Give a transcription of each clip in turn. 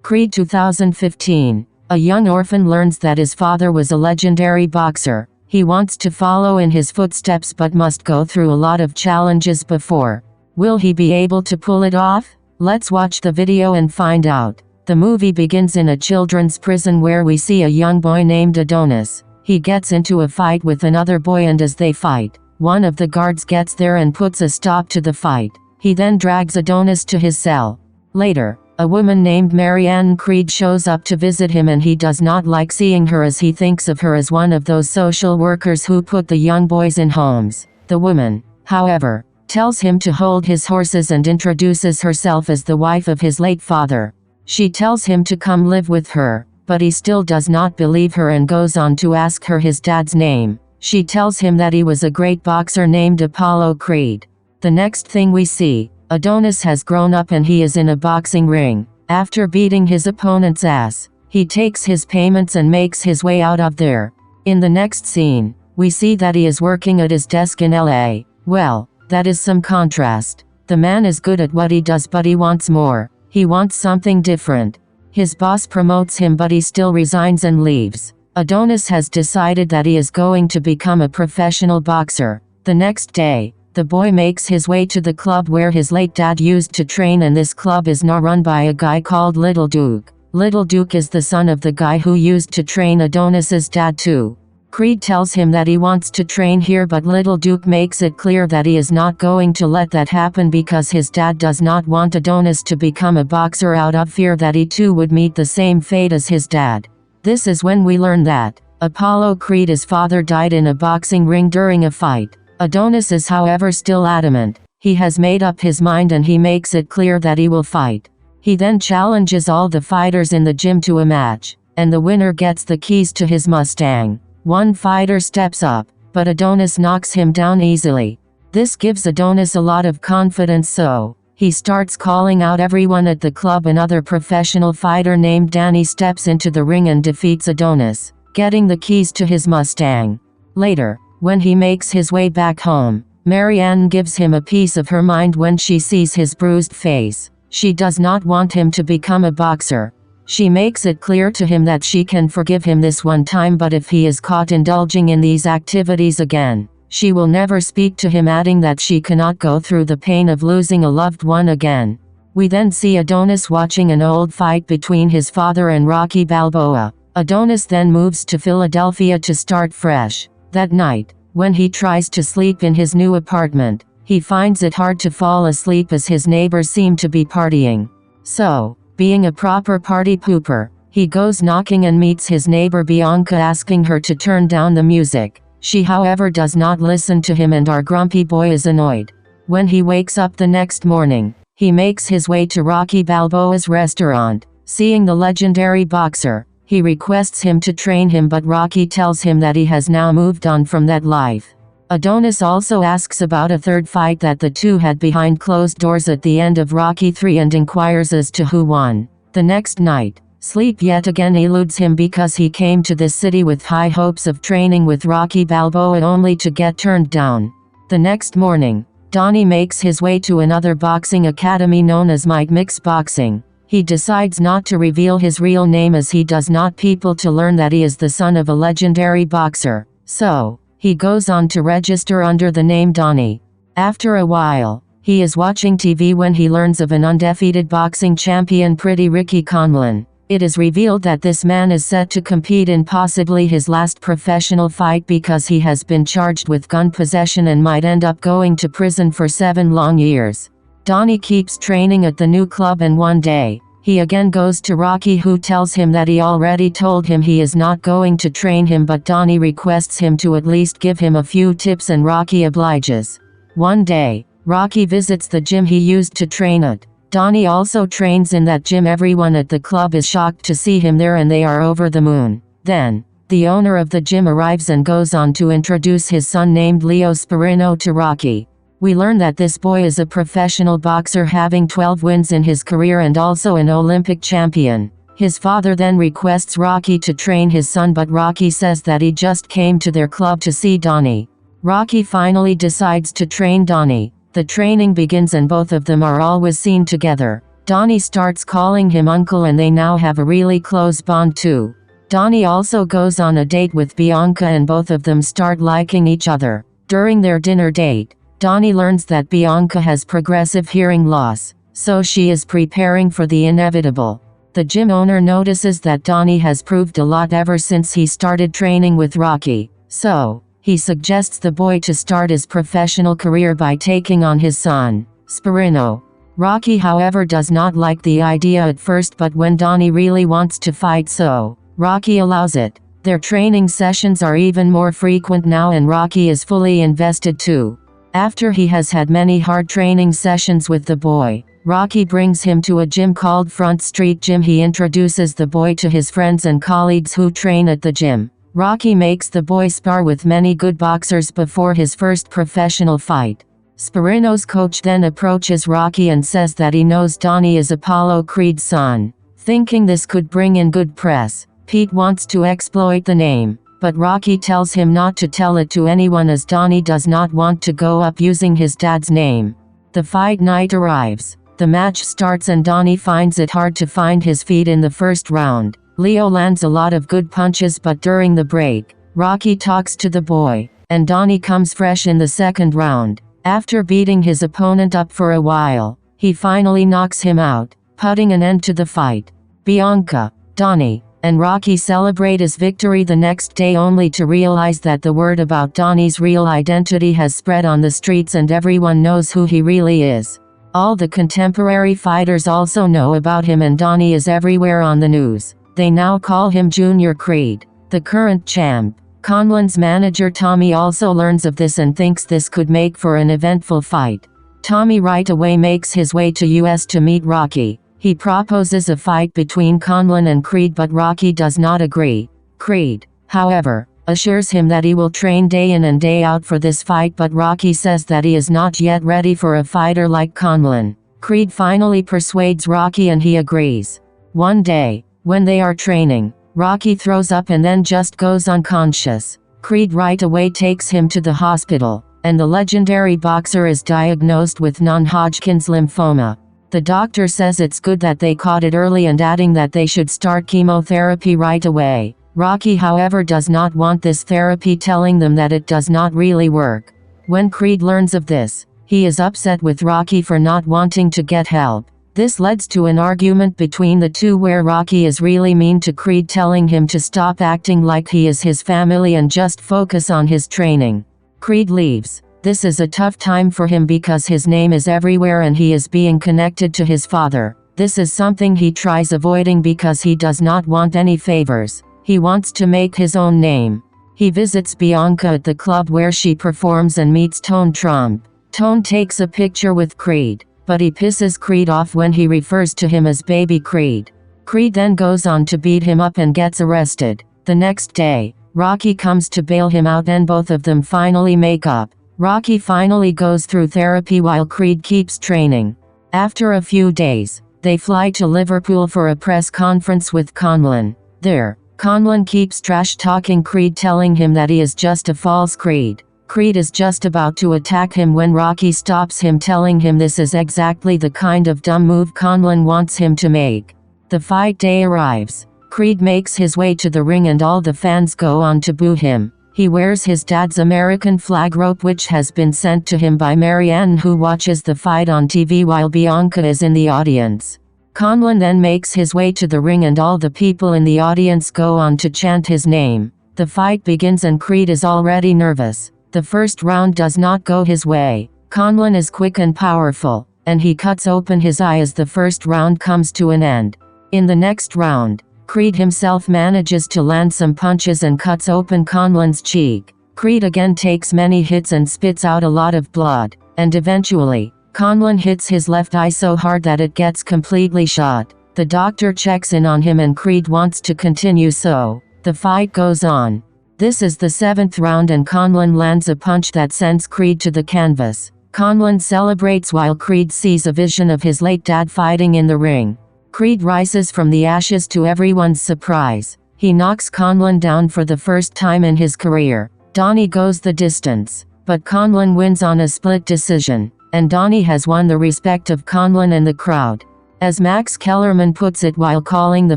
Creed 2015. A young orphan learns that his father was a legendary boxer. He wants to follow in his footsteps but must go through a lot of challenges before. Will he be able to pull it off? Let's watch the video and find out. The movie begins in a children's prison where we see a young boy named Adonis. He gets into a fight with another boy, and as they fight, one of the guards gets there and puts a stop to the fight. He then drags Adonis to his cell. Later, a woman named Marianne Creed shows up to visit him, and he does not like seeing her as he thinks of her as one of those social workers who put the young boys in homes. The woman, however, tells him to hold his horses and introduces herself as the wife of his late father. She tells him to come live with her, but he still does not believe her and goes on to ask her his dad's name. She tells him that he was a great boxer named Apollo Creed. The next thing we see, Adonis has grown up and he is in a boxing ring. After beating his opponent's ass, he takes his payments and makes his way out of there. In the next scene, we see that he is working at his desk in LA. Well, that is some contrast. The man is good at what he does, but he wants more. He wants something different. His boss promotes him, but he still resigns and leaves. Adonis has decided that he is going to become a professional boxer. The next day, the boy makes his way to the club where his late dad used to train, and this club is now run by a guy called Little Duke. Little Duke is the son of the guy who used to train Adonis's dad too. Creed tells him that he wants to train here, but Little Duke makes it clear that he is not going to let that happen because his dad does not want Adonis to become a boxer out of fear that he too would meet the same fate as his dad. This is when we learn that Apollo Creed's father died in a boxing ring during a fight. Adonis is however still adamant. He has made up his mind and he makes it clear that he will fight. He then challenges all the fighters in the gym to a match, and the winner gets the keys to his Mustang. One fighter steps up, but Adonis knocks him down easily. This gives Adonis a lot of confidence, so he starts calling out everyone at the club. Another professional fighter named Danny steps into the ring and defeats Adonis, getting the keys to his Mustang. Later, when he makes his way back home, Marianne gives him a piece of her mind when she sees his bruised face. She does not want him to become a boxer. She makes it clear to him that she can forgive him this one time, but if he is caught indulging in these activities again, she will never speak to him, adding that she cannot go through the pain of losing a loved one again. We then see Adonis watching an old fight between his father and Rocky Balboa. Adonis then moves to Philadelphia to start fresh. That night, when he tries to sleep in his new apartment, he finds it hard to fall asleep as his neighbors seem to be partying. So, being a proper party pooper, he goes knocking and meets his neighbor Bianca, asking her to turn down the music. She however does not listen to him, and our grumpy boy is annoyed. When he wakes up the next morning, he makes his way to Rocky Balboa's restaurant. Seeing the legendary boxer, he requests him to train him, but Rocky tells him that he has now moved on from that life. Adonis also asks about a third fight that the two had behind closed doors at the end of Rocky 3 and inquires as to who won. The next night, sleep yet again eludes him because he came to this city with high hopes of training with Rocky Balboa only to get turned down. The next morning, Donnie makes his way to another boxing academy known as Mike Mix Boxing. He decides not to reveal his real name as he does not want people to learn that he is the son of a legendary boxer. So, he goes on to register under the name Donnie. After a while, he is watching TV when he learns of an undefeated boxing champion, Pretty Ricky Conlon. It is revealed that this man is set to compete in possibly his last professional fight because he has been charged with gun possession and might end up going to prison for 7 long years. Donnie keeps training at the new club, and one day, he again goes to Rocky, who tells him that he already told him he is not going to train him, but Donnie requests him to at least give him a few tips and Rocky obliges. One day, Rocky visits the gym he used to train at. Donnie also trains in that gym. Everyone at the club is shocked to see him there and they are over the moon. Then, the owner of the gym arrives and goes on to introduce his son named Leo Sparino to Rocky. We learn that this boy is a professional boxer having 12 wins in his career and also an Olympic champion. His father then requests Rocky to train his son, but Rocky says that he just came to their club to see Donnie. Rocky finally decides to train Donnie. The training begins and both of them are always seen together. Donnie starts calling him uncle and they now have a really close bond too. Donnie also goes on a date with Bianca and both of them start liking each other. During their dinner date, Donnie learns that Bianca has progressive hearing loss, so she is preparing for the inevitable. The gym owner notices that Donnie has proved a lot ever since he started training with Rocky, so he suggests the boy to start his professional career by taking on his son, Spirino. Rocky, however, does not like the idea at first, but when Donnie really wants to fight, so Rocky allows it. Their training sessions are even more frequent now and Rocky is fully invested too. After he has had many hard training sessions with the boy, Rocky brings him to a gym called Front Street Gym. He introduces the boy to his friends and colleagues who train at the gym. Rocky makes the boy spar with many good boxers before his first professional fight. Spirino's coach then approaches Rocky and says that he knows Donnie is Apollo Creed's son. Thinking this could bring in good press, Pete wants to exploit the name, but Rocky tells him not to tell it to anyone as Donnie does not want to go up using his dad's name. The fight night arrives. The match starts and Donnie finds it hard to find his feet in the first round. Leo lands a lot of good punches, but during the break, Rocky talks to the boy, and Donnie comes fresh in the second round. After beating his opponent up for a while, he finally knocks him out, putting an end to the fight. Bianca, Donnie, and Rocky celebrate his victory the next day, only to realize that the word about Donnie's real identity has spread on the streets and everyone knows who he really is. All the contemporary fighters also know about him and Donnie is everywhere on the news. They now call him Junior Creed, the current champ. Conlan's manager Tommy also learns of this and thinks this could make for an eventful fight. Tommy right away makes his way to US to meet Rocky. He proposes a fight between Conlan and Creed, but Rocky does not agree. Creed, however, assures him that he will train day in and day out for this fight, but Rocky says that he is not yet ready for a fighter like Conlan. Creed finally persuades Rocky and he agrees. One day, when they are training, Rocky throws up and then just goes unconscious. Creed right away takes him to the hospital, and the legendary boxer is diagnosed with non-Hodgkin's lymphoma. The doctor says it's good that they caught it early and adding that they should start chemotherapy right away. Rocky, however, does not want this therapy, telling them that it does not really work. When Creed learns of this, he is upset with Rocky for not wanting to get help. This leads to an argument between the two where Rocky is really mean to Creed, telling him to stop acting like he is his family and just focus on his training. Creed leaves. This is a tough time for him because his name is everywhere and he is being connected to his father. This is something he tries avoiding because he does not want any favors. He wants to make his own name. He visits Bianca at the club where she performs and meets Tone Trump. Tone takes a picture with Creed, but he pisses Creed off when he refers to him as Baby Creed. Creed then goes on to beat him up and gets arrested. The next day, Rocky comes to bail him out and both of them finally make up. Rocky finally goes through therapy while Creed keeps training. After a few days, they fly to Liverpool for a press conference with Conlan. There, Conlan keeps trash-talking Creed, telling him that he is just a false Creed. Creed is just about to attack him when Rocky stops him, telling him this is exactly the kind of dumb move Conlan wants him to make. The fight day arrives. Creed makes his way to the ring and all the fans go on to boo him. He wears his dad's American flag robe, which has been sent to him by Marianne, who watches the fight on TV while Bianca is in the audience. Conlan then makes his way to the ring and all the people in the audience go on to chant his name. The fight begins and Creed is already nervous. The first round does not go his way. Conlan is quick and powerful, and he cuts open his eye as the first round comes to an end. In the next round, Creed himself manages to land some punches and cuts open Conlan's cheek. Creed again takes many hits and spits out a lot of blood, and eventually, Conlan hits his left eye so hard that it gets completely shot. The doctor checks in on him and Creed wants to continue, so the fight goes on. This is the 7th round and Conlan lands a punch that sends Creed to the canvas. Conlan celebrates while Creed sees a vision of his late dad fighting in the ring. Creed rises from the ashes to everyone's surprise. He knocks Conlan down for the first time in his career. Donnie goes the distance, but Conlan wins on a split decision, and Donnie has won the respect of Conlan and the crowd. As Max Kellerman puts it while calling the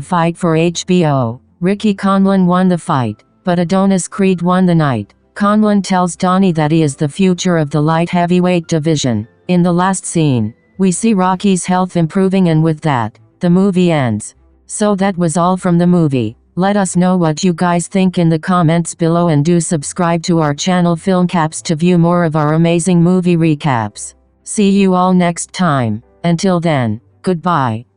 fight for HBO, Ricky Conlon won the fight, but Adonis Creed won the night. Conlon tells Donnie that he is the future of the light heavyweight division. In the last scene, we see Rocky's health improving, and with that, the movie ends. So that was all from the movie. Let us know what you guys think in the comments below, and do subscribe to our channel Film Caps to view more of our amazing movie recaps. See you all next time. Until then, goodbye.